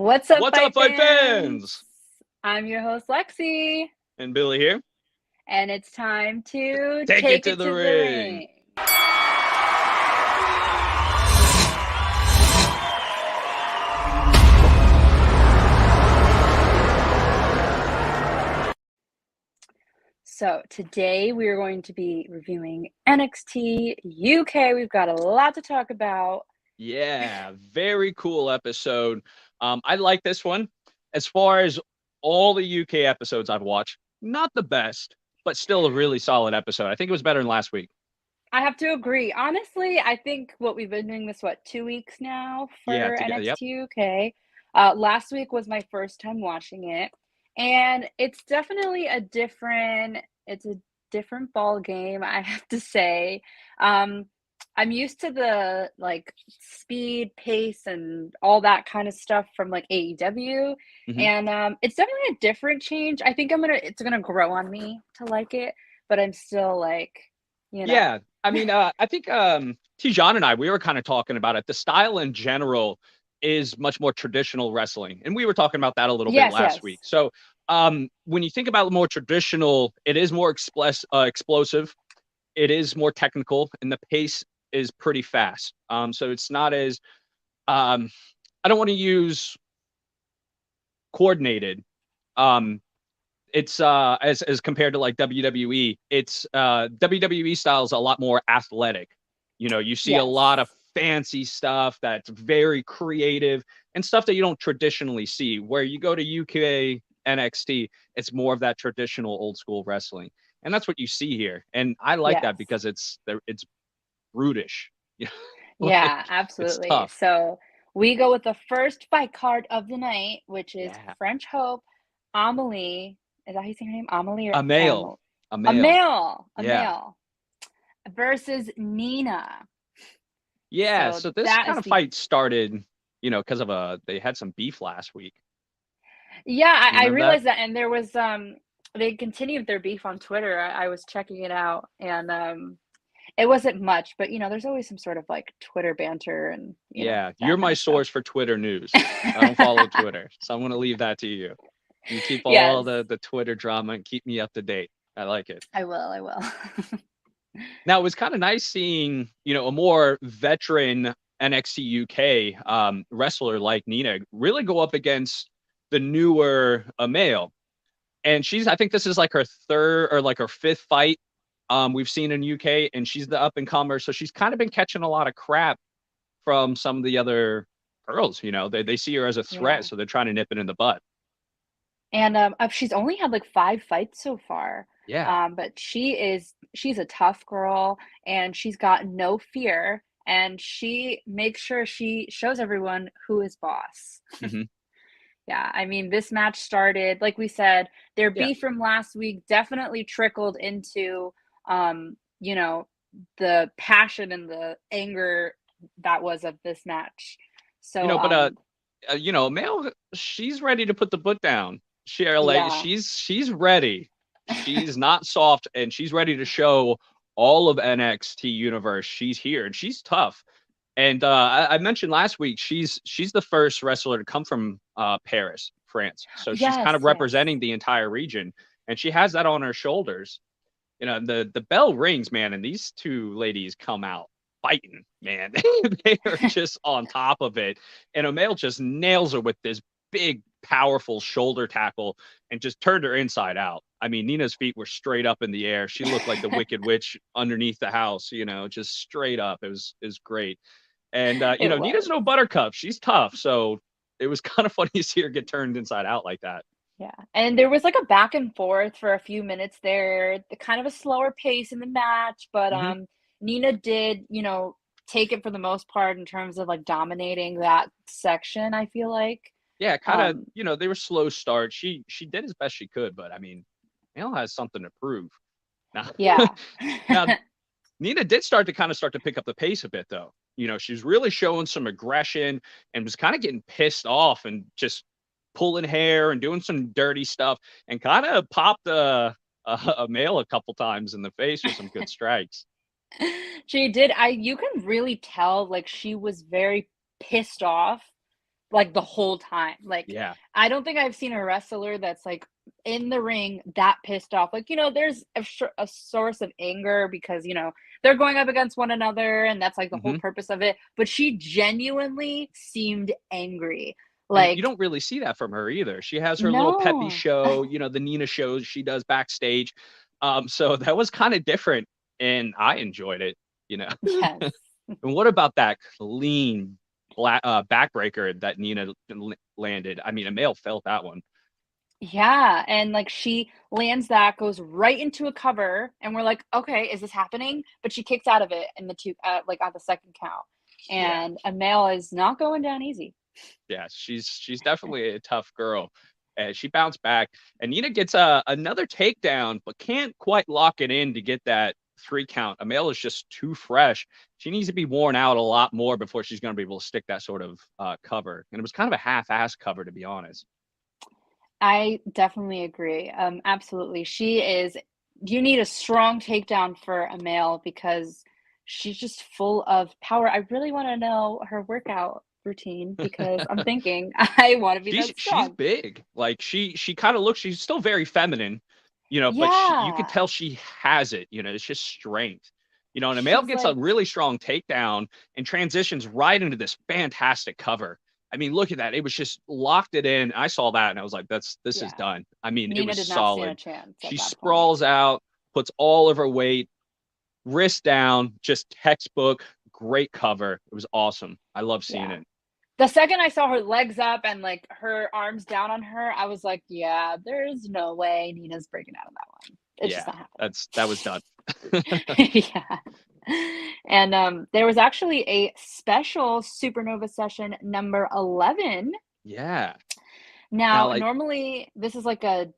What's up, What's up, fight fans? I'm your host, Lexy. And Billy here. And it's time to take it to the ring. So today we are going to be reviewing NXT UK. We've got a lot to talk about. Yeah, very cool episode. I like this one. As far as all the UK episodes I've watched, not the best, but still a really solid episode. I think it was better than last week. I have to agree. Honestly, I think we've been doing this, 2 weeks now for NXT UK. Last week was my first time watching it. And it's definitely a different ball game, I have to say. I'm used to the speed, pace, and all that kind of stuff from AEW, and it's definitely a different change. I think it's gonna grow on me to like it, but I'm still Yeah, I mean, I think Teoman and we were kind of talking about it. The style in general is much more traditional wrestling, and we were talking about that a little bit last week. So when you think about more traditional, it is more explosive, it is more technical, and the pace is pretty fast. So it's not as I don't want to use coordinated. It's as compared to WWE, it's WWE style is a lot more athletic. You see a lot of fancy stuff that's very creative and stuff that you don't traditionally see. Where you go to UK NXT, it's more of that traditional old school wrestling, and that's what you see here. And I like that because it's brutish. Yeah, absolutely. It's tough. So we go with the first fight card of the night, which is French Hope, Amale. Is that how you say her name? Amale or Amale? Amale versus Nina. Yeah, so this kind of fight started, because of they had some beef last week. Yeah, I realized that, and there was they continued their beef on Twitter. I was checking it out, and it wasn't much, but there's always some sort of Twitter banter, and you're my source for Twitter news. I don't follow Twitter, so I'm going to leave that to you. You keep all the Twitter drama and keep me up to date. I like it. I will. Now, it was kind of nice seeing, a more veteran NXT UK wrestler like Nina really go up against the newer Amale. And I think this is her third or her fifth fight we've seen in UK, and she's the up and comer. So she's kind of been catching a lot of crap from some of the other girls. They see her as a threat, so they're trying to nip it in the butt. And she's only had 5 fights so far. Yeah. But she's a tough girl, and she's got no fear, and she makes sure she shows everyone who is boss. Yeah, I mean, this match started, like we said, their beef from last week definitely trickled into the passion and the anger that was of this match. So Amale, she's ready to put the foot down. She's ready. She's not soft, and she's ready to show all of NXT universe she's here, and she's tough. And I mentioned last week she's the first wrestler to come from Paris, France. So she's kind of representing the entire region, and she has that on her shoulders. The bell rings, man, and these two ladies come out fighting, man. They are just on top of it, and Amale just nails her with this big, powerful shoulder tackle and just turned her inside out. I mean, Nina's feet were straight up in the air. She looked like the Wicked Witch underneath the house, just straight up. It was great. And Nina's no buttercup. She's tough. So it was kind of funny to see her get turned inside out like that. Yeah. And there was a back and forth for a few minutes there, kind of a slower pace in the match, but Nina did, take it for the most part in terms of dominating that section, I feel like. Yeah, kind of, they were slow start. She did as best she could, but I mean, Amale has something to prove. Now, Nina did start to pick up the pace a bit, though. She's really showing some aggression and was kind of getting pissed off and just pulling hair and doing some dirty stuff, and kind of popped Amale a couple times in the face with some good strikes. She did. You can really tell she was very pissed off like the whole time. Like, Yeah. I don't think I've seen a wrestler that's like in the ring that pissed off. Like, you know, there's a source of anger because, you know, they're going up against one another and that's like the whole purpose of it. But she genuinely seemed angry. And you Like, don't really see that from her either. She has her little peppy no. show, you know, the Nina shows she does backstage. So that was kind of different and I enjoyed it, you know. Yes. And what about that clean backbreaker that Nina landed? I mean, Amale felt that one. Yeah, and like she lands that, goes right into a cover, and we're like, okay, is this happening? But she kicks out of it in the two, like on the second count, and Amale is not going down easy. Yeah, she's definitely a tough girl, and she bounced back. And Nina gets another takedown, but can't quite lock it in to get that 3 count. Amale is just too fresh. She needs to be worn out a lot more before she's going to be able to stick that sort of cover. And it was kind of a half-ass cover, to be honest. I definitely agree. Absolutely. You need a strong takedown for Amale because she's just full of power. I really want to know her workout routine because I'm thinking I want to be that strong. She's big. Like she kind of looks, she's still very feminine, you know, but you can tell she has it, you know, it's just strength. You know, and Amale gets a really strong takedown and transitions right into this fantastic cover. I mean, look at that. It was just locked it in. I saw that and I was like, this is done. I mean, Nina it was did not solid. stand a chance She sprawls out, puts all of her weight, wrist down, just textbook, great cover. It was awesome. I love seeing it. The second I saw her legs up and like her arms down on her, I was like, yeah, there's no way Nina's breaking out of that one. It's just not happening. That was done. Yeah. And there was actually a special Supernova session number 11. Yeah. Now normally this is like a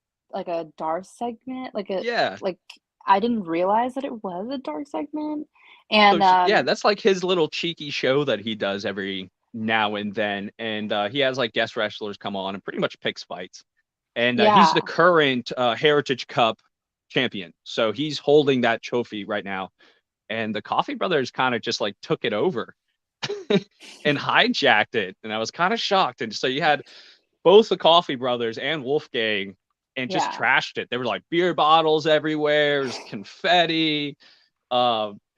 dark segment, like I didn't realize that it was a dark segment. And so, that's like his little cheeky show that he does every now and then, and he has like guest wrestlers come on and pretty much picks fights. And he's the current Heritage Cup champion, so he's holding that trophy right now. And the Coffee Brothers kind of just like took it over and hijacked it, and I was kind of shocked. And so you had both the Coffee Brothers and Wolfgang and just trashed it. There were like beer bottles everywhere, there's confetti.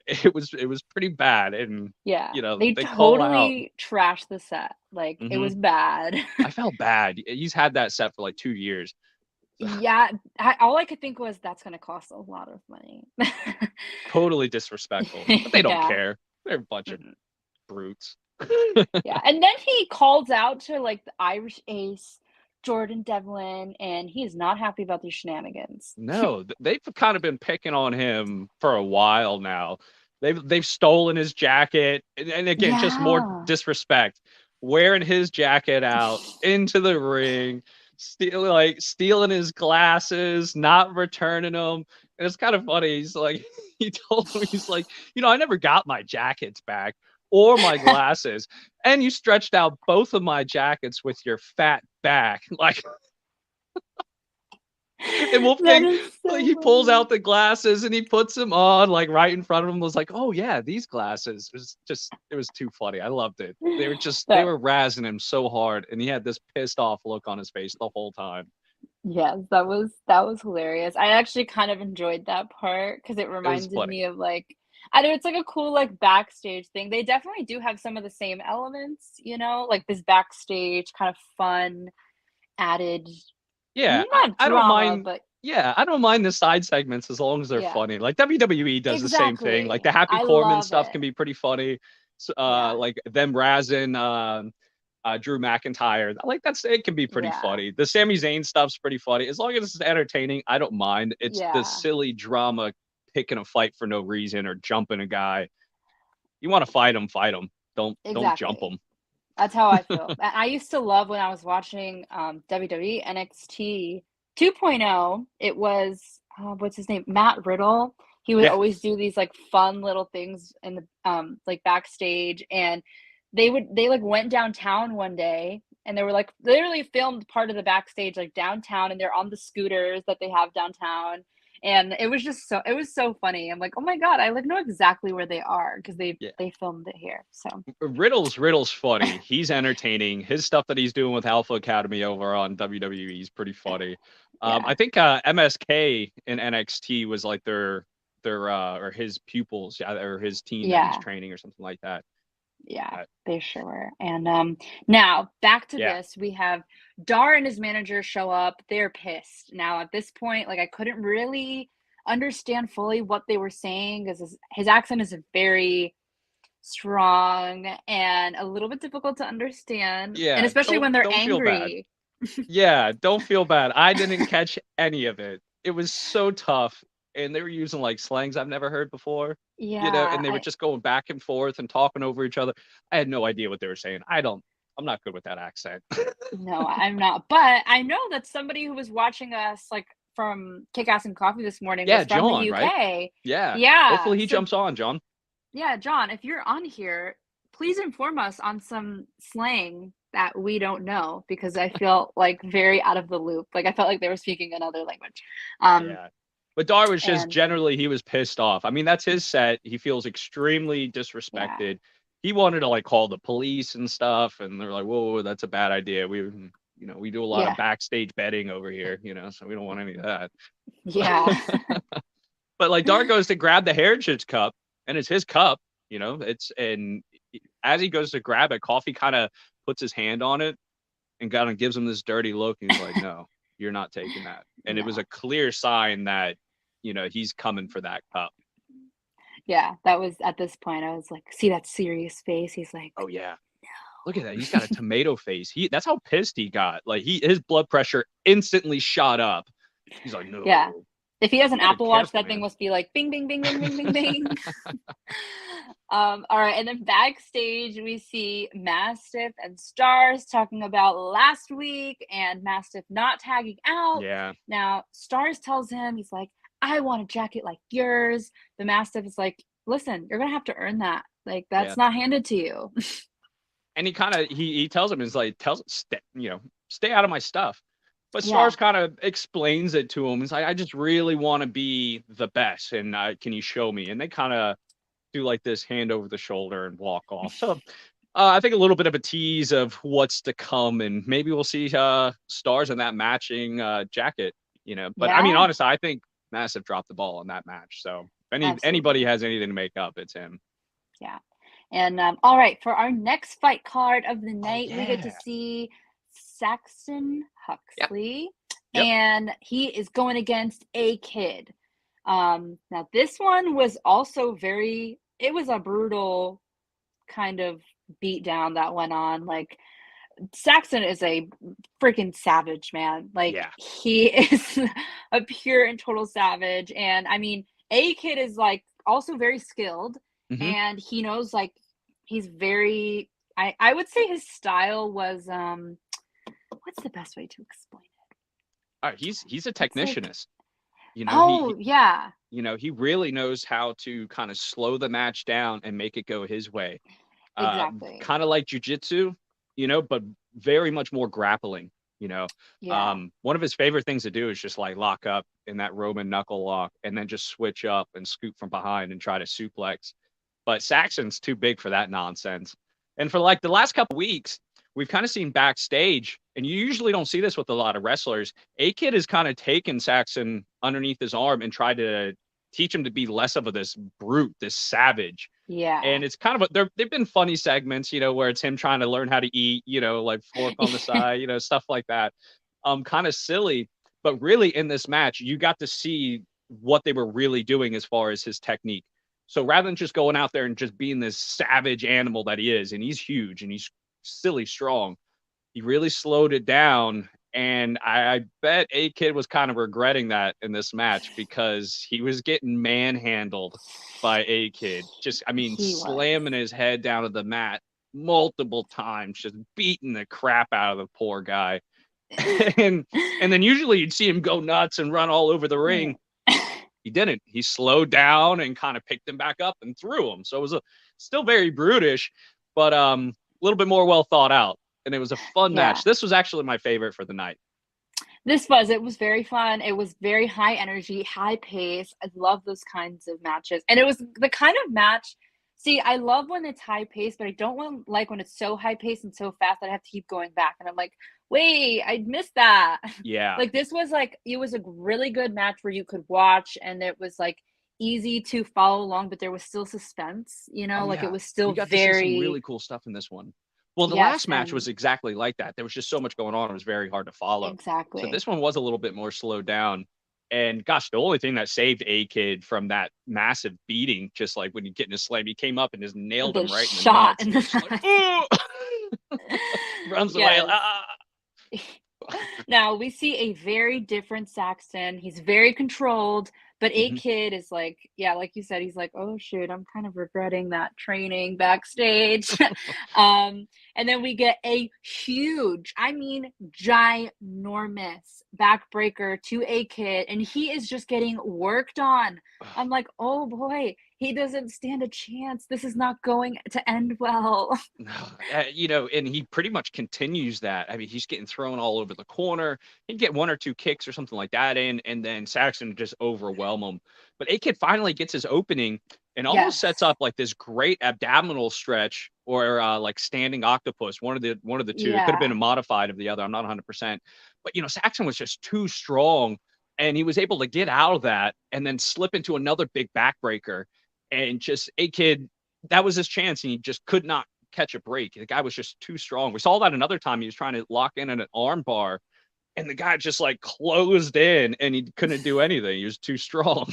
It was pretty bad, and you know they totally trashed the set. Like it was bad. I felt bad. He's had that set for like 2 years. Yeah, all I could think was that's going to cost a lot of money. Totally disrespectful, but they don't care. They're a bunch of brutes. Yeah, and then he calls out to like the Irish Ace, Jordan Devlin, and he is not happy about these shenanigans. No, they've kind of been picking on him for a while now. They've stolen his jacket, and again, just more disrespect. Wearing his jacket out into the ring, stealing his glasses, not returning them. And it's kind of funny. He's like, he told me, he's like, you know, I never got my jackets back or my glasses, and you stretched out both of my jackets with your fat back, like. And Wolfgang, he pulls out the glasses and he puts them on like right in front of him. Was like, oh yeah, these glasses. It was too funny. I loved it. They were razzing him so hard, and he had this pissed off look on his face the whole time. Yes, that was hilarious. I actually kind of enjoyed that part because it reminded me of like, I know it's like a cool like backstage thing. They definitely do have some of the same elements, you know, like this backstage kind of fun added. Yeah, I don't mind. But I don't mind the side segments as long as they're funny. Like WWE does the same thing. Like the Happy Corbin stuff can be pretty funny. Like them razzing Drew McIntyre. Like it can be pretty funny. The Sami Zayn stuff's pretty funny. As long as it's entertaining, I don't mind. It's the silly drama, picking a fight for no reason or jumping a guy. You want to fight them, fight them. Don't jump them. That's how I feel. I used to love when I was watching WWE NXT 2.0. It was what's his name? Matt Riddle. He would always do these like fun little things in the like backstage, and they like went downtown one day, and they were like literally filmed part of the backstage like downtown, and they're on the scooters that they have downtown, And it was so funny. I'm like, oh my God, I like know exactly where they are because they filmed it here. So Riddle's funny. He's entertaining. His stuff that he's doing with Alpha Academy over on WWE is pretty funny. I think MSK in NXT was like their or his pupils, or his team that he's training or something like that. Yeah, they sure were. And now back to this, we have Dar and his manager show up. They're pissed. Now at this point, like I couldn't really understand fully what they were saying because his accent is very strong and a little bit difficult to understand. Yeah, and especially when they're angry. Yeah, don't feel bad. I didn't catch any of it. It was so tough. And they were using like slangs I've never heard before. Yeah. And they were just going back and forth and talking over each other. I had no idea what they were saying. I'm not good with that accent. No, I'm not. But I know that somebody who was watching us like from Kick-Ass and Coffee this morning was from John, the UK. Right? Yeah. Hopefully he jumps on, John. Yeah, John, if you're on here, please inform us on some slang that we don't know because I feel like very out of the loop. Like I felt like they were speaking another language. But Dar was just generally, he was pissed off. I mean, that's his set. He feels extremely disrespected. Yeah. He wanted to like call the police and stuff. And they're like, whoa, that's a bad idea. We do a lot of backstage betting over here, so we don't want any of that. Yeah. But like Dar goes to grab the Heritage Cup and it's his cup, and as he goes to grab it, Coffee kind of puts his hand on it and kind of gives him this dirty look. And he's like, no, you're not taking that. And it was a clear sign that, he's coming for that cup. Yeah, that was at this point. I was like, see that serious face? He's like, oh yeah, no. Look at that. He's got a tomato face. That's how pissed he got. Like his blood pressure instantly shot up. He's like, no. Yeah. If he has an Apple Watch, that thing must be like bing, bing, bing, bing, bing, bing, bing. All right. And then backstage, we see Mastiff and Stars talking about last week and Mastiff not tagging out. Yeah. Now, Stars tells him, he's like, I want a jacket like yours. The Mastiff is like, listen, you're going to have to earn that. Like, that's not handed to you. And he tells him, stay out of my stuff. But Stars kind of explains it to him. He's like, I just really want to be the best. And can you show me? And they kind of do like this hand over the shoulder and walk off. So I think a little bit of a tease of what's to come. And maybe we'll see Stars in that matching jacket, But I mean, honestly, I think Mastiff dropped the ball in that match. So if anybody has anything to make up, it's him. Yeah. And all right, for our next fight card of the night, we get to see Saxton Huxley, and he is going against A-Kid. Now this one was also it was a brutal kind of beat down that went on. Like Saxton is a freaking savage, man. Like he is a pure and total savage. And I mean, A-Kid is like also very skilled, and he knows like he's very, I would say his style was what's the best way to explain it? All right, he's a technicianist. He really knows how to kind of slow the match down and make it go his way. Exactly. Kind of like jiu-jitsu, but very much more grappling. One of his favorite things to do is just like lock up in that Roman knuckle lock and then just switch up and scoop from behind and try to suplex. But Saxon's too big for that nonsense. And for like the last couple weeks, we've kind of seen backstage, and you usually don't see this with a lot of wrestlers. A-Kid has kind of taken Saxon underneath his arm and tried to teach him to be less of this brute, this savage. Yeah. And it's kind of they've been funny segments, where it's him trying to learn how to eat, like fork on the side, stuff like that. Kind of silly, but really in this match, you got to see what they were really doing as far as his technique. So rather than just going out there and just being this savage animal that he is, and he's huge and he's silly strong, he really slowed it down. And I bet A-Kid was kind of regretting that in this match because he was getting manhandled by A-Kid. Slamming his head down to the mat multiple times, just beating the crap out of the poor guy. and then usually you'd see him go nuts and run all over the ring. He didn't. He slowed down and kind of picked him back up and threw him. So it was still very brutish, but a little bit more well thought out. And it was a fun match. This was actually my favorite for the night. It was very fun. It was very high energy, high pace. I love those kinds of matches. And it was the kind of match, see, I love when it's high pace, but I don't want like when it's so high pace and so fast that I have to keep going back. And I'm like, wait, I missed that. Yeah. Like this was like, it was a really good match where you could watch and it was like easy to follow along, but there was still suspense, you know, like it was still we got to see some really cool stuff in this one. Well, the last match was exactly like that. There was just so much going on. It was very hard to follow. Exactly. So this one was a little bit more slowed down. And gosh, the only thing that saved A-Kid from that massive beating, just like when you get in a slam, he came up and just nailed him right in the nuts. Like, runs away. Now we see a very different Saxton. He's very controlled, but A-Kid is like, yeah, like you said, he's like, oh shoot, I'm kind of regretting that training backstage. And then we get a huge, I mean, ginormous backbreaker to A-Kid, and he is just getting worked on. I'm like, oh boy, he doesn't stand a chance. This is not going to end well. No, you know, and he pretty much continues that. I mean, he's getting thrown all over the corner. He'd get 1 or 2 kicks or something like that in, and then Saxton would just overwhelm him. But A-Kid finally gets his opening and almost sets up like this great abdominal stretch or like standing octopus, one of the two. It could have been a modified of the other. I'm not 100%. But, you know, Saxton was just too strong, and he was able to get out of that and then slip into another big backbreaker. And just A-Kid, that was his chance, and he just could not catch a break. The guy was just too strong. We saw that another time. He was trying to lock in an arm bar, and the guy just like closed in, and he couldn't do anything. He was too strong.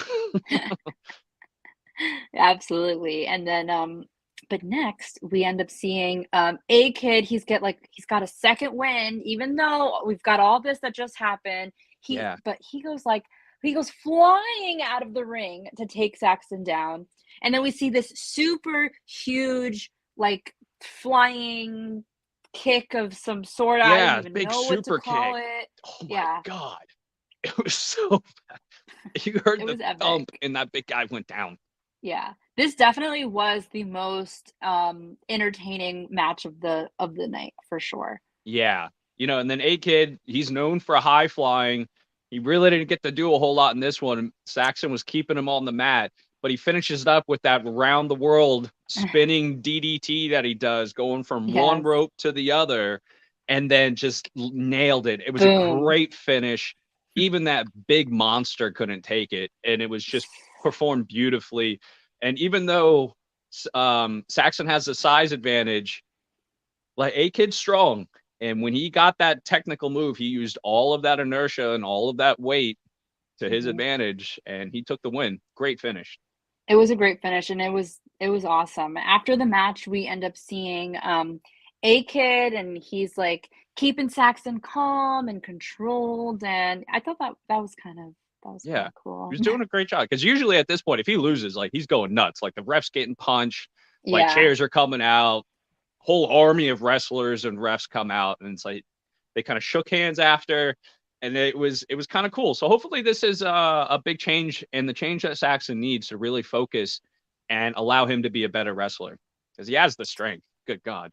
Absolutely. And then but next we end up seeing A-Kid. He's got a second win, even though we've got all this that just happened. But he goes flying out of the ring to take Saxton down. And then we see this super huge, like, flying kick of some sort. I don't even know what to call it. Oh my God. It was so bad. You heard the thump and that big guy went down. Yeah. This definitely was the most entertaining match of the night for sure. Yeah. You know, and then A-Kid, he's known for high flying. He really didn't get to do a whole lot in this one. Saxton was keeping him on the mat, but he finishes it up with that round the world spinning DDT that he does, going from one rope to the other, and then just nailed it. It was a great finish. Even that big monster couldn't take it, and it was just performed beautifully. And even though Saxton has the size advantage, like A-Kid's strong. And when he got that technical move, he used all of that inertia and all of that weight to his advantage, and he took the win. Great finish. It was a great finish, and it was awesome. After the match, we end up seeing A-Kid, and he's like keeping Saxton calm and controlled, and I thought that was kind of cool. He was doing a great job, because usually at this point, if he loses, like, he's going nuts. Like, the ref's getting punched, like chairs are coming out. Whole army of wrestlers and refs come out, and it's like they kind of shook hands after, and it was kind of cool. So hopefully this is a big change, and the change that Saxton needs to really focus and allow him to be a better wrestler, because he has the strength. Good God.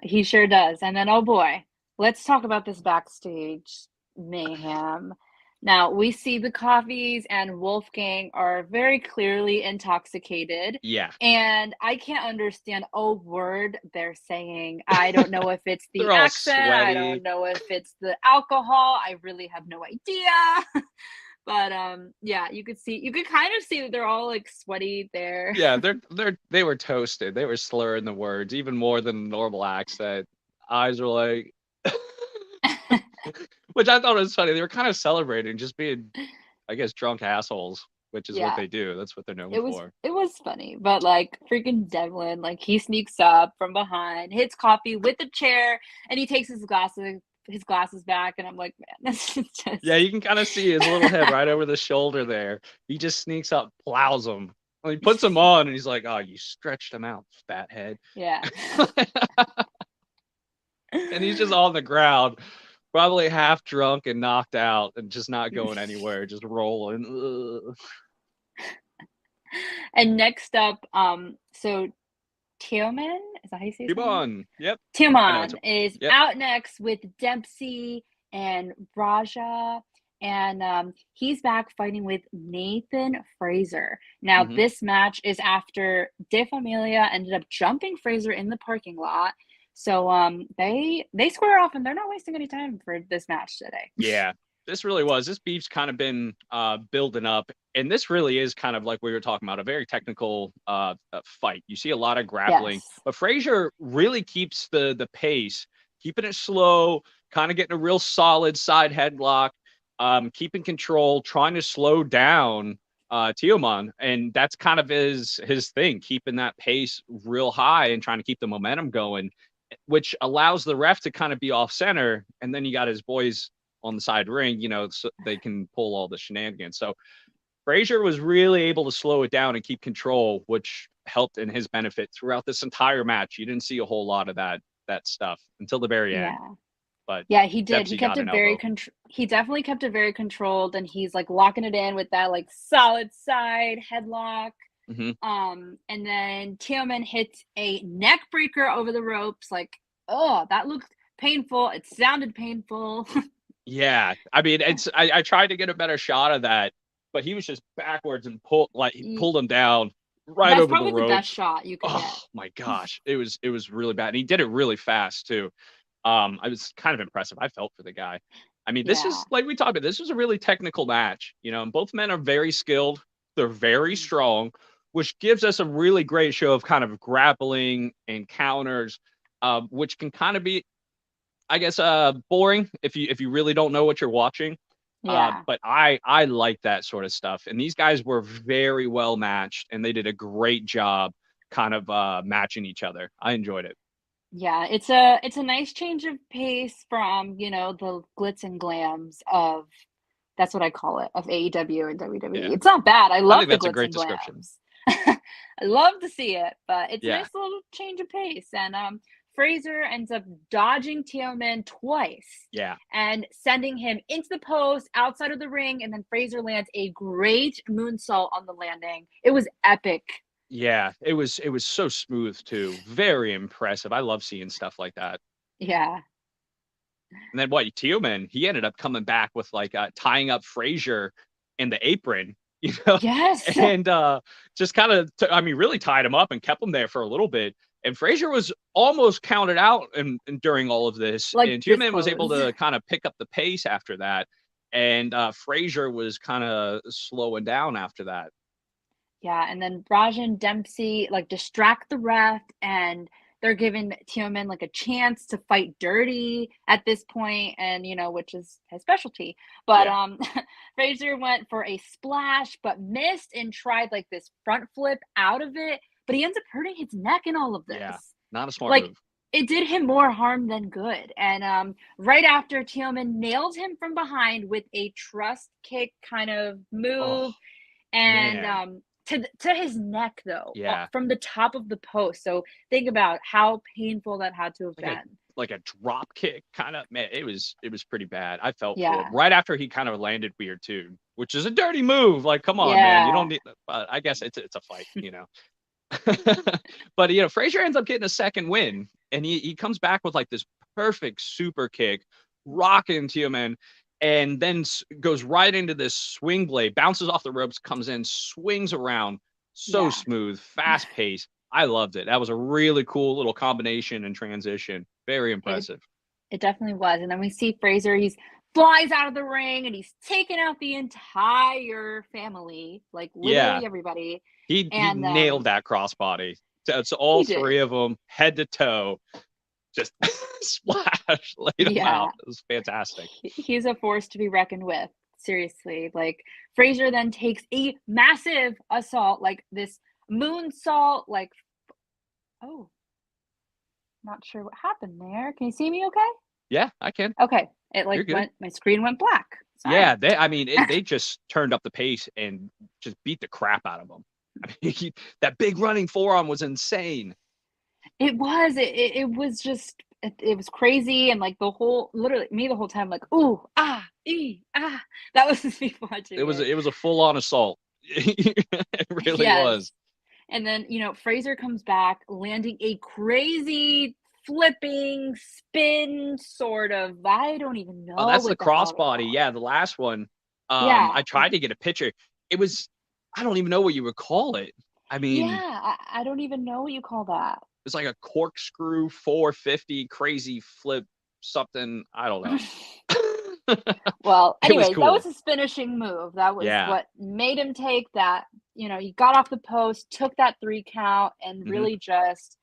He sure does. And then, oh boy, let's talk about this backstage mayhem. Now, we see the Coffees and Wolfgang are very clearly intoxicated. Yeah. And I can't understand a word they're saying. I don't know if it's the accent. I don't know if it's the alcohol. I really have no idea. But yeah, you could kind of see that they're all like sweaty there. Yeah, they were toasted. They were slurring the words even more than the normal accent. Eyes were like which I thought was funny. They were kind of celebrating just being, I guess, drunk assholes, which is what they do. That's what they're known for. It was funny, but like freaking Devlin, like he sneaks up from behind, hits Coffee with a chair, and he takes his glasses back, and I'm like, man, this is just... Yeah, you can kind of see his little head right over the shoulder there. He just sneaks up, plows him. Well, he puts them on, and he's like, oh, you stretched them out, fat head. Yeah. And he's just on the ground, probably half drunk and knocked out and just not going anywhere, just rolling. Ugh. And next up, so Teoman, is that how you say his name? Teoman, yep. Teoman is out next with Dempsey and Raja, and he's back fighting with Nathan Frazer. Now, this match is after Diff Amelia ended up jumping Frazer in the parking lot. So they square off, and they're not wasting any time for this match today. Yeah, this really was. This beef's kind of been building up, and this really is kind of like we were talking about, a very technical fight. You see a lot of grappling, but Frazer really keeps the pace, keeping it slow, kind of getting a real solid side headlock, keeping control, trying to slow down Teoman, and that's kind of his thing, keeping that pace real high and trying to keep the momentum going, which allows the ref to kind of be off center, and then you got his boys on the side ring, so they can pull all the shenanigans. So Frazer was really able to slow it down and keep control, which helped in his benefit throughout this entire match. You didn't see a whole lot of that stuff until the very end. But yeah, he did. He kept it very he definitely kept it very controlled, and he's like locking it in with that like solid side headlock. And then Teoman hits a neck breaker over the ropes. Like, oh, that looked painful. It sounded painful. Yeah, I mean, I tried to get a better shot of that, but he was just backwards and pulled him down right over the ropes. That's probably the best shot you could get. Oh my gosh, it was really bad, and he did it really fast too. I was kind of impressive. I felt for the guy. I mean, this is like we talked about. This was a really technical match, and both men are very skilled. They're very strong, which gives us a really great show of kind of grappling and counters, which can kind of be, I guess, boring if you really don't know what you're watching. But I like that sort of stuff. And these guys were very well matched, and they did a great job kind of matching each other. I enjoyed it. Yeah, it's a nice change of pace from, the glitz and glams of, that's what I call it, of AEW and WWE. Yeah. It's not bad. I love the glitz and glams. I love to see it, but it's a nice little change of pace. And Frazer ends up dodging Teoman twice. Yeah. And sending him into the post outside of the ring, and then Frazer lands a great moonsault on the landing. It was epic. Yeah, it was so smooth too. Very impressive. I love seeing stuff like that. Yeah. And then Teoman, he ended up coming back with like tying up Frazer in the apron, Yes. And just kind of, really tied him up and kept him there for a little bit. And Frazer was almost counted out and during all of this. Like, and Teoman was able to kind of pick up the pace after that. And Frazer was kind of slowing down after that. Yeah, and then Raj and Dempsey like distract the ref, and they're giving Teoman like a chance to fight dirty at this point, and which is his specialty. But Frazer went for a splash but missed and tried like this front flip out of it, but he ends up hurting his neck in all of this. Yeah, not a smart move. It did him more harm than good. And right after, Teoman nailed him from behind with a trust kick kind of move. And to his neck, though, from the top of the post. So think about how painful that had to have been. Like a drop kick kind of, man, it was pretty bad. I felt for him. Right after he kind of landed weird too, which is a dirty move. Like, come on, man, you don't need, I guess it's a fight, But, Frazer ends up getting a second win, and he comes back with like this perfect super kick, rocking Teoman, and then goes right into this swing blade, bounces off the ropes, comes in, swings around. So smooth, fast pace. I loved it. That was a really cool little combination and transition. Very impressive. It definitely was. And then we see Frazer, he flies out of the ring, and he's taken out the entire family, like literally everybody. He nailed that crossbody. It's all three of them, head to toe. Just splash, laid him out. It was fantastic. He's a force to be reckoned with. Seriously. Like, Frazer then takes a massive assault, like this moonsault, like, oh, not sure what happened there. Can you see me okay? Yeah, I can. Okay. It like went, my screen went black. Sorry. Yeah, they just turned up the pace and just beat the crap out of them. I mean, that big running forearm was insane. It was. It was just. It was crazy, and like the whole time, like ooh ah ah. That was me watching. It was a full on assault. It really was. And then Frazer comes back, landing a crazy flipping spin sort of. I don't even know. Oh, that's the crossbody. Yeah, the last one. I tried to get a picture. It was, I don't even know what you would call it. I mean, I don't even know what you call that. It's like a corkscrew 450 crazy flip something. I don't know. Well, anyways, cool. That was his finishing move. That was what made him take that. You know, he got off the post, took that 3 count, and really just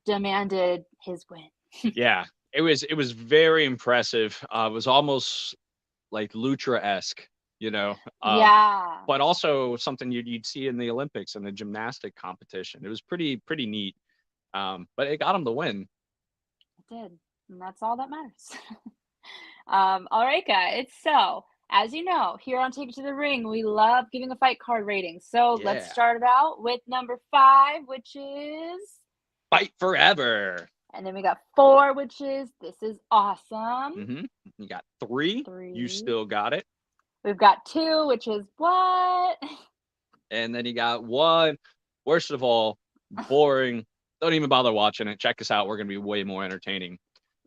demanded his win. Yeah, it was very impressive. It was almost like Lucha-esque, you know. But also something you'd see in the Olympics and the gymnastic competition. It was pretty neat. But it got him the win. It did, and that's all that matters. All right, guys. So, as you know, here on Take It to the Ring, we love giving a fight card rating. So let's start it out with number 5, which is Fight Forever. And then we got 4, which is This Is Awesome. You got 3. You Still Got It. We've got 2, which is What? And then you got 1. Worst of all, boring. Don't even bother watching it. Check us out. We're going to be way more entertaining.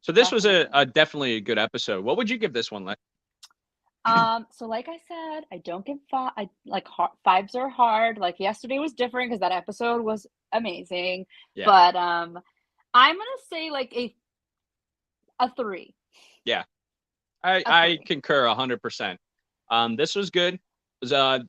So this was definitely a good episode. What would you give this one, Lex? So like I said, I don't give 5. Fives are hard. Like yesterday was different because that episode was amazing. Yeah. But I'm gonna say like a 3. Yeah, I concur 100%. This was good. It was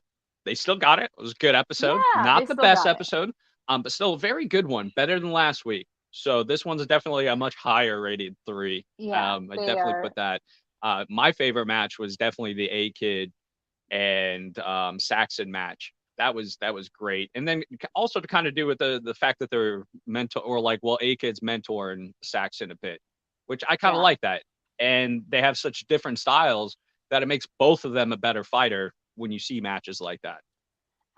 they still got it. It was a good episode. Yeah, not the best episode. But still a very good one. Better than last week. So this one's definitely a much higher rated 3. Yeah, I definitely put that. My favorite match was definitely the A-Kid and Saxton match. That was great. And then also to kind of do with the fact that they're A-Kid's mentoring Saxton a bit, which I kind of like that. And they have such different styles that it makes both of them a better fighter when you see matches like that.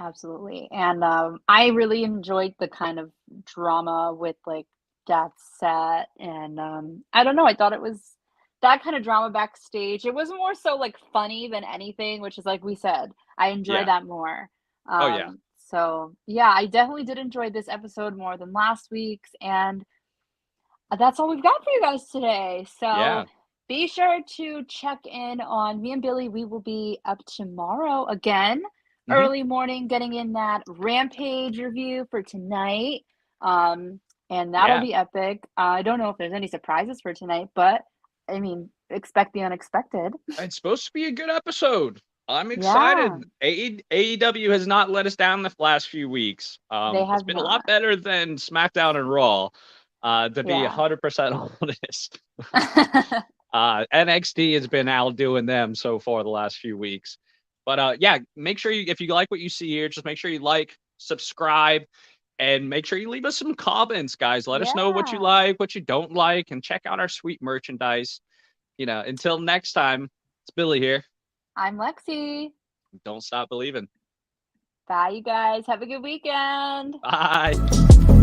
Absolutely. And I really enjoyed the kind of drama with like Death Set. And I don't know, I thought it was that kind of drama backstage. It was more so like funny than anything, which is like we said, I enjoy that more. So yeah, I definitely did enjoy this episode more than last week's. And that's all we've got for you guys today. So be sure to check in on me and Billy. We will be up tomorrow again. Early morning, getting in that Rampage review for tonight. And that'll be epic. I don't know if there's any surprises for tonight, but I mean, expect the unexpected. It's supposed to be a good episode. I'm excited. AEW has not let us down the last few weeks. It's been a lot better than SmackDown and Raw, to be 100% honest. NXT has been outdoing them so far the last few weeks. But make sure if you like what you see here, just make sure you like, subscribe, and make sure you leave us some comments, guys. Let us know what you like, what you don't like, and check out our sweet merchandise. You know, until next time, it's Billy here. I'm Lexi. Don't stop believing. Bye, you guys. Have a good weekend. Bye.